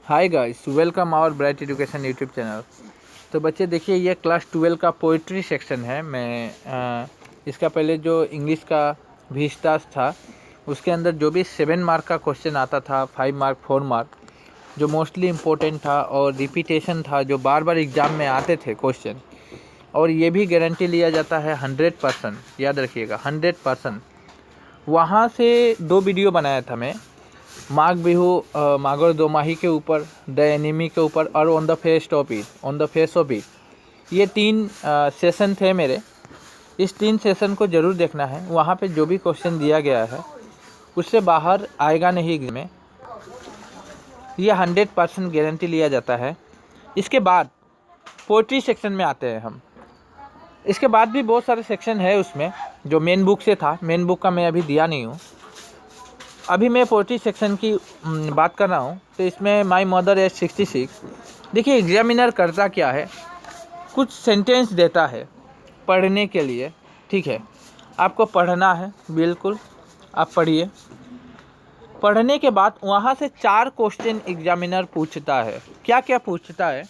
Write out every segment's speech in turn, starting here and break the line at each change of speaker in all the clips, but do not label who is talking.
Hi guys, welcome our Bright Education YouTube channel. तो बच्चे देखिए, ये क्लास 12 का पोइट्री सेक्शन है। इसका पहले जो इंग्लिश का विस्तार था, उसके अंदर जो भी 7 मार्क का क्वेश्चन आता था, 5 मार्क 4 मार्क, जो मोस्टली इम्पोर्टेंट था और रिपीटेशन था, जो बार बार एग्ज़ाम में आते थे क्वेश्चन, और ये भी गारंटी लिया जाता है 100%, याद रखिएगा 100%। वहाँ से 2 वीडियो बनाया था मैं, माघ बिहू माघर दोमाही के ऊपर, द एनिमी के ऊपर, और on the face of it. ये 3 सेशन थे मेरे। इस 3 सेशन को ज़रूर देखना है। वहाँ पे जो भी क्वेश्चन दिया गया है उससे बाहर आएगा नहीं में, ये 100% गारंटी लिया जाता है। इसके बाद पोइट्री सेक्शन में आते हैं हम। इसके बाद भी बहुत सारे सेक्शन है उसमें, जो मेन बुक से था। मेन बुक का मैं अभी दिया नहीं हूँ। अभी मैं पोइट्री सेक्शन की बात कर रहा हूँ। तो इसमें माई मदर एज 66। देखिए, एग्जामिनर करता क्या है, कुछ सेंटेंस देता है पढ़ने के लिए, ठीक है। आपको पढ़ना है, बिल्कुल आप पढ़िए। पढ़ने के बाद वहाँ से 4 क्वेश्चन एग्जामिनर पूछता है। क्या क्या पूछता है?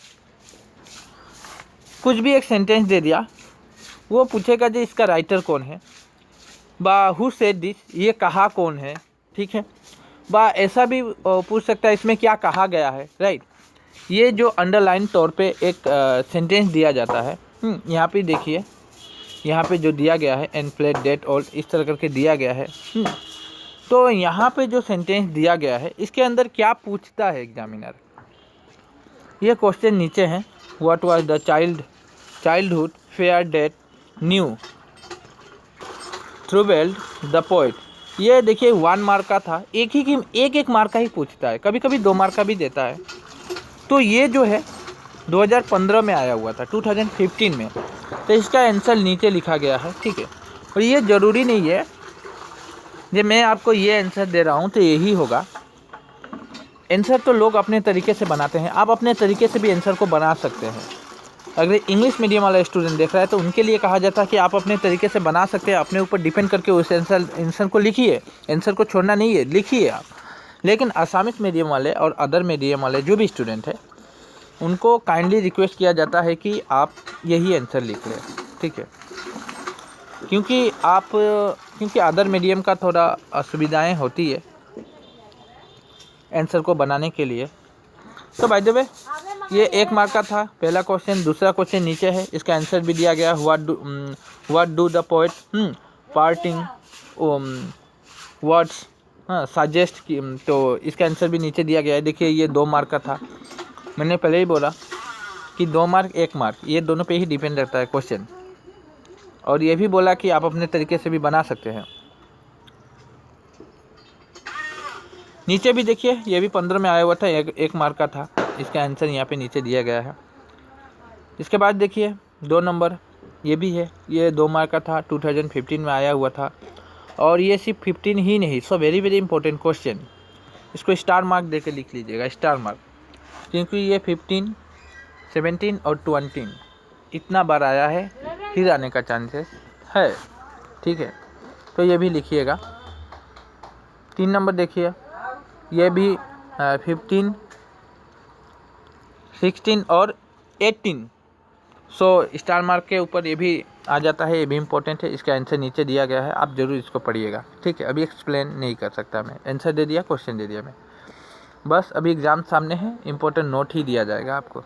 कुछ भी एक सेंटेंस दे दिया, वो पूछेगा जी इसका राइटर कौन है, बा हु सेड दिस, ये कहा कौन है, ठीक है। बा ऐसा भी पूछ सकता है इसमें क्या कहा गया है, राइट। ये जो अंडरलाइन तौर पे एक सेंटेंस दिया जाता है। यहाँ पे देखिए, यहाँ पे जो दिया गया है, एंड प्लेट डेट ऑल, इस तरह करके दिया गया है। तो यहाँ पे जो सेंटेंस दिया गया है, इसके अंदर क्या पूछता है एग्जामिनर, ये क्वेश्चन नीचे है। What was the childhood fair date new थ्रूवेल्ड द पोइट। ये देखिए 1 मार्क का था। एक मार्क का ही पूछता है, कभी कभी 2 मार्क का भी देता है। तो ये जो है 2015 में आया हुआ था, 2015 में। तो इसका आंसर नीचे लिखा गया है, ठीक है। और ये ज़रूरी नहीं है कि मैं आपको ये आंसर दे रहा हूँ तो यही होगा। आंसर तो लोग अपने तरीके से बनाते हैं, आप अपने तरीके से भी आंसर को बना सकते हैं। अगर इंग्लिश मीडियम वाला स्टूडेंट देख रहा है तो उनके लिए कहा जाता है कि आप अपने तरीके से बना सकते हैं, अपने ऊपर डिपेंड करके उस आंसर को लिखिए। आंसर को छोड़ना नहीं है, लिखिए आप। लेकिन असामिस मीडियम वाले और अदर मीडियम वाले जो भी स्टूडेंट है, उनको काइंडली रिक्वेस्ट किया जाता है कि आप यही आंसर लिख लें, ठीक है। क्योंकि अदर मीडियम का थोड़ा असुविधाएं होती है आंसर को बनाने के लिए। तो बाय द वे, ये 1 मार्क का था पहला क्वेश्चन। दूसरा क्वेश्चन नीचे है, इसका आंसर भी दिया गया। What do the poet parting words suggest की, तो इसका आंसर भी नीचे दिया गया है। देखिए, ये 2 मार्क का था। मैंने पहले ही बोला कि 2 मार्क 1 मार्क, ये दोनों पे ही डिपेंड रहता है क्वेश्चन। और ये भी बोला कि आप अपने तरीके से भी बना सकते हैं। नीचे भी देखिए, ये भी 15 में आया हुआ था, 1 मार्क का था। इसका आंसर यहाँ पे नीचे दिया गया है। इसके बाद देखिए 2 नंबर, ये भी है, ये 2 मार्क का था, 2015 में आया हुआ था। और ये सिर्फ 15 ही नहीं, so very very important question. इसको स्टार मार्क दे के लिख लीजिएगा, स्टार मार्क, क्योंकि ये 15, 17 और 20 इतना बार आया है, फिर आने का चांसेस है, ठीक है। तो ये भी लिखिएगा। 3 नंबर देखिए, ये भी 15, 16 और 18, सो स्टार मार्क के ऊपर ये भी आ जाता है। ये भी इम्पोर्टेंट है। इसका आंसर नीचे दिया गया है, आप ज़रूर इसको पढ़िएगा, ठीक है। अभी एक्सप्लेन नहीं कर सकता मैं, आंसर दे दिया, क्वेश्चन दे दिया मैं, बस अभी एग्ज़ाम सामने है, इम्पोर्टेंट नोट ही दिया जाएगा आपको।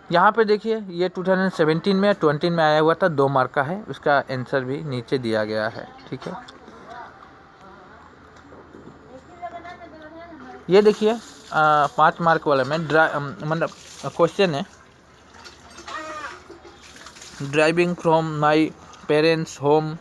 यहाँ पे देखिए, ये 2017 में 20 में आया हुआ था, 2 मार्क का है। उसका आंसर भी नीचे दिया गया है, ठीक है। ये देखिए 5 मार्क वाला में मतलब क्वेश्चन है, driving from my parents home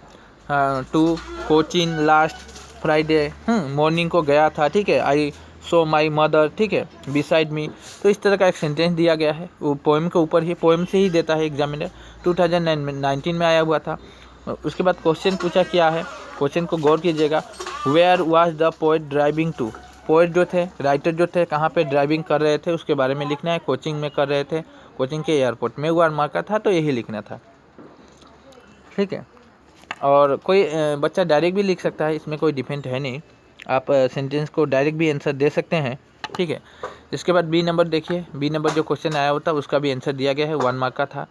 to Cochin last Friday, morning को गया था, ठीक है। आई सो माई मदर, ठीक है, बिसाइड मी। तो इस तरह का एक सेंटेंस दिया गया है, वो पोएम के ऊपर ही, पोएम से ही देता है एग्जामिनर। 2019 में आया हुआ था। उसके बाद क्वेश्चन पूछा क्या है, क्वेश्चन को गौर कीजिएगा। Where was the poet driving to, poet जो थे, राइटर जो थे, कहाँ पे ड्राइविंग कर रहे थे उसके बारे में लिखना है। कोचिंग में कर रहे थे, कोचिंग के एयरपोर्ट में। 1 मार्क का था, तो यही लिखना था, ठीक है। और कोई बच्चा डायरेक्ट भी लिख सकता है, इसमें कोई डिफेंट है नहीं। आप सेंटेंस को डायरेक्ट भी आंसर दे सकते हैं, ठीक है। इसके बाद बी नंबर देखिए, बी नंबर जो क्वेश्चन आया होता उसका भी आंसर दिया गया है, 1 मार्क का था।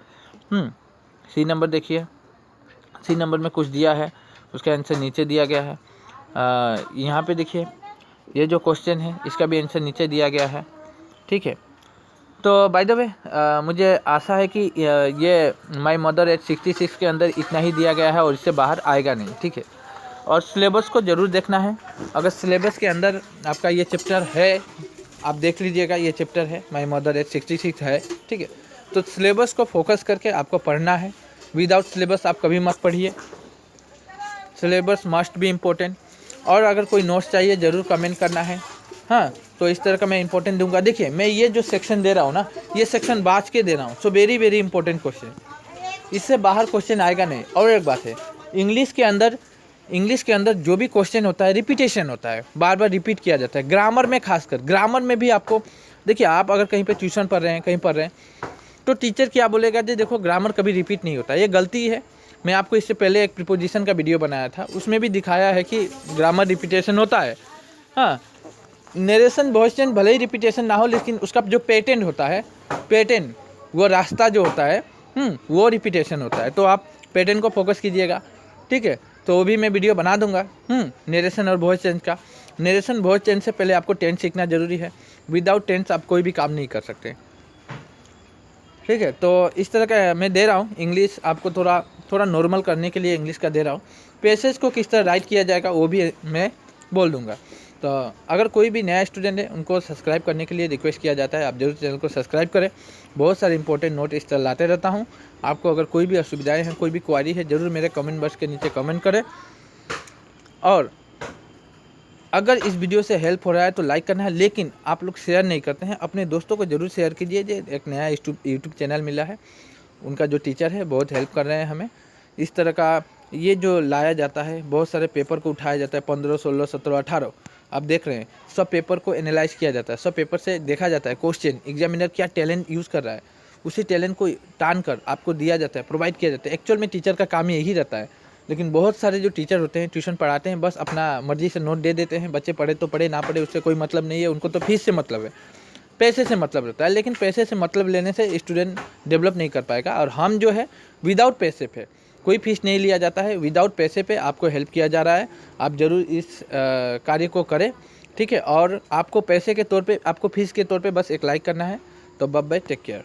सी नंबर देखिए, सी नंबर में कुछ दिया है, उसका आंसर नीचे दिया गया है। यहाँ पे देखिए ये जो क्वेश्चन है इसका भी आंसर नीचे दिया गया है। ठीक है, तो बाय द वे मुझे आशा है कि ये माय मदर एट 66 के अंदर इतना ही दिया गया है और इससे बाहर आएगा नहीं। ठीक है, और सिलेबस को ज़रूर देखना है। अगर सिलेबस के अंदर आपका ये चैप्टर है, आप देख लीजिएगा, ये चैप्टर है माय मदर एट 66 है। ठीक है, तो सिलेबस को फोकस करके आपको पढ़ना है। विदाउट सिलेबस आप कभी मत पढ़िए, सिलेबस मस्ट बी इम्पोर्टेंट। और अगर कोई नोट्स चाहिए ज़रूर कमेंट करना है। हाँ, तो इस तरह का मैं इंपॉर्टेंट दूंगा। देखिए मैं ये जो सेक्शन दे रहा हूँ ना, ये सेक्शन बाँच के दे रहा हूँ। So very very important question, इससे बाहर क्वेश्चन आएगा नहीं। और एक बात है, इंग्लिश के अंदर जो भी क्वेश्चन होता है रिपीटेशन होता है, बार बार रिपीट किया जाता है। ग्रामर में खासकर, ग्रामर में भी आपको देखिए, आप अगर कहीं पे ट्यूशन पढ़ रहे हैं, कहीं पढ़ रहे हैं, तो टीचर क्या बोलेगा जी देखो ग्रामर कभी रिपीट नहीं होता, ये गलती है। मैं आपको इससे पहले एक प्रीपोजिशन का वीडियो बनाया था, उसमें भी दिखाया है कि ग्रामर रिपीटेशन होता है। हाँ, नरेशन वॉइस चेंज भले ही रिपीटेशन ना हो, लेकिन उसका जो पैटर्न होता है, पैटर्न वो रास्ता जो होता है वो रिपीटेशन होता है। तो आप पैटर्न को फोकस कीजिएगा। ठीक है, तो वो भी मैं वीडियो बना दूंगा नरेशन और वॉइस चेंज का। नरेशन वॉइस चेंज से पहले आपको टेंस सीखना जरूरी है। विदाउट टेंस आप कोई भी काम नहीं कर सकते। ठीक है, तो इस तरह का मैं दे रहा हूँ इंग्लिश, आपको थोड़ा नॉर्मल करने के लिए इंग्लिश का दे रहा हूँ। पैसेज को किस तरह राइट किया जाएगा वो भी मैं बोल दूंगा। तो अगर कोई भी नया स्टूडेंट है उनको सब्सक्राइब करने के लिए रिक्वेस्ट किया जाता है, आप जरूर चैनल को सब्सक्राइब करें। बहुत सारे इंपॉर्टेंट नोट इस तरह लाते रहता हूँ। आपको अगर कोई भी असुविधाएँ हैं, कोई भी क्वारी है, ज़रूर मेरे कमेंट बॉक्स के नीचे कमेंट करें। और अगर इस वीडियो से हेल्प हो रहा है तो लाइक करना है, लेकिन आप लोग शेयर नहीं करते हैं, अपने दोस्तों को ज़रूर शेयर कीजिए। जो एक नया यूट्यूब चैनल मिला है, उनका जो टीचर है बहुत हेल्प कर रहे हैं हमें। इस तरह का ये जो लाया जाता है, बहुत सारे पेपर को उठाया जाता है, 15, 16, 17, 18 आप देख रहे हैं, सब पेपर को एनालाइज किया जाता है। सब पेपर से देखा जाता है क्वेश्चन, एग्जामिनर क्या टैलेंट यूज़ कर रहा है, उसी टैलेंट को टान कर आपको दिया जाता है, प्रोवाइड किया जाता है। एक्चुअल में टीचर का काम यही रहता है। लेकिन बहुत सारे जो टीचर होते हैं, ट्यूशन पढ़ाते हैं, बस अपना मर्जी से नोट दे देते हैं, बच्चे पढ़े तो पढ़े, ना पढ़े उससे कोई मतलब नहीं है। उनको तो फीस से मतलब है, पैसे से मतलब रहता है। लेकिन पैसे से मतलब लेने से स्टूडेंट डेवलप नहीं कर पाएगा। और हम जो है विदाउट पैसे पे, कोई फीस नहीं लिया जाता है, विदाउट पैसे पे आपको हेल्प किया जा रहा है। आप ज़रूर इस कार्य को करें। ठीक है, और आपको पैसे के तौर पे, आपको फीस के तौर पे बस एक लाइक करना है। तो बाय बाय, टेक केयर।